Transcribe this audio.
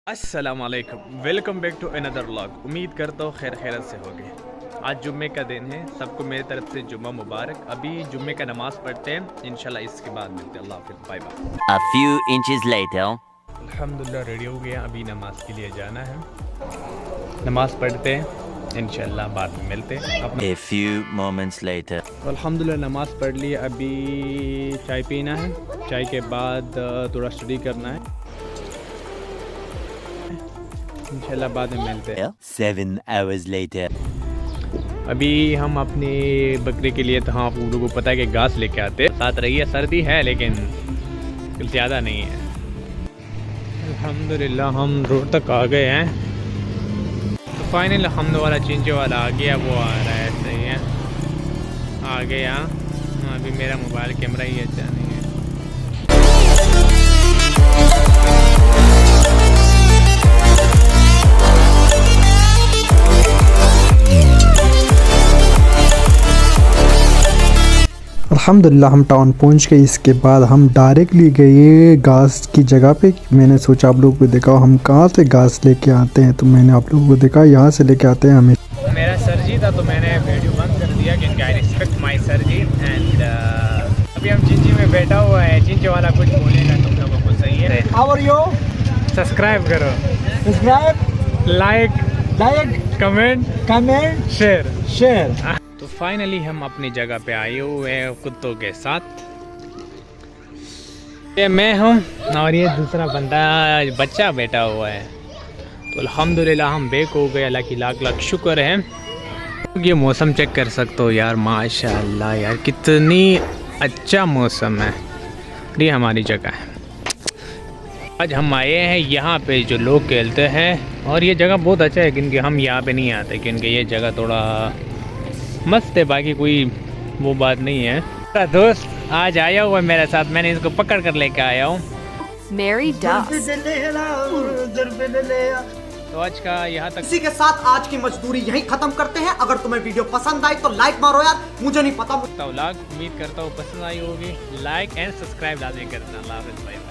अस्सलाम वालेकुम, welcome back to another vlog. उम्मीद करता हूँ खैर खैरत से होगे। आज जुम्मे का दिन है, सबको मेरी तरफ से जुम्मा मुबारक। अभी जुम्मे का नमाज़ पढ़ते हैं, इंशाल्लाह इसके बाद मिलते हैं। अल्लाह हाफ़िज़, bye bye. A few inches later. अल्हम्दुलिल्लाह रेडी हो गया, अभी नमाज के लिए जाना है। नमाज़ पढ़ते हैं, इंशाल्लाह बाद में मिलते हैं। A few moments later. अल्हम्दुलिल्लाह नमाज़ पढ़ ली, अभी चाय पीना है। चाय के बाद थोड़ा स्टडी करना है, इंशाल्लाह बाद में मिलते हैं। 7 hours later. अभी हम अपने बकरे के लिए तो हाँ, आप लोगों को पता है कि घास लेके आते हैं। साथ रही है, सर्दी है लेकिन कुछ ज़्यादा नहीं है। अल्हम्दुलिल्लाह हम रोड तक आ गए हैं। तो फाइनल हमद वाला चिंचे वाला आ गया, वो आ रहा है, सही है, आ गया। अभी मेरा मोबाइल कैमरा ही अच्छा नहीं है। अल्हम्दुलिल्लाह हम टाउन पहुंच गए। इसके बाद हम डायरेक्टली गए घास की जगह पे। मैंने सोचा आप लोगों को दिखाओ हम कहाँ से घास लेके आते हैं, तो मैंने आप लोगों को देखा यहाँ से लेके आते हैं हमें। मेरा सर जी था तो मैंने वीडियो बंद कर दिया क्योंकि I respect my sir ji. And अभी हम चिंची में बैठा हुआ है, चिंची वाला कुछ बोलेगा तुम लोगों को, सही है। How are you? सब्सक्राइब करो, सब्सक्राइब, लाइक, कमेंट, शेयर। तो फाइनली हम अपनी जगह पे आए हुए हैं कुत्तों के साथ। ये मैं हूँ और ये दूसरा बंदा बच्चा बैठा हुआ है। तो अल्हम्दुलिल्लाह हम बेक हो गए, अल्लाह की लाख लाख शुक्र है। ये मौसम चेक कर सकते हो यार, माशाल्लाह यार कितनी अच्छा मौसम है। ये हमारी जगह है। आज हम आए हैं यहाँ पे जो लोग खेलते हैं, और ये जगह बहुत अच्छा है क्योंकि हम यहाँ पे नहीं आते क्योंकि ये जगह थोड़ा मस्त है, बाकी कोई वो बात नहीं है। मेरा दोस्त आज आया हुआ है मेरे साथ, मैंने इसको पकड़ कर लेके आया हूँ। Mary Duff. तो आज का यहाँ तक। इसी के साथ आज की मजदूरी यहीं खत्म करते हैं। अगर तुम्हें वीडियो पसंद आई तो लाइक मारो यार, मुझे नहीं पता। व्लॉग उम्मीद करता हूँ पसंद आई होगी। लाइक एंड सब्सक्राइब लाजमी करना। अल्लाह हाफ़िज़, बाय।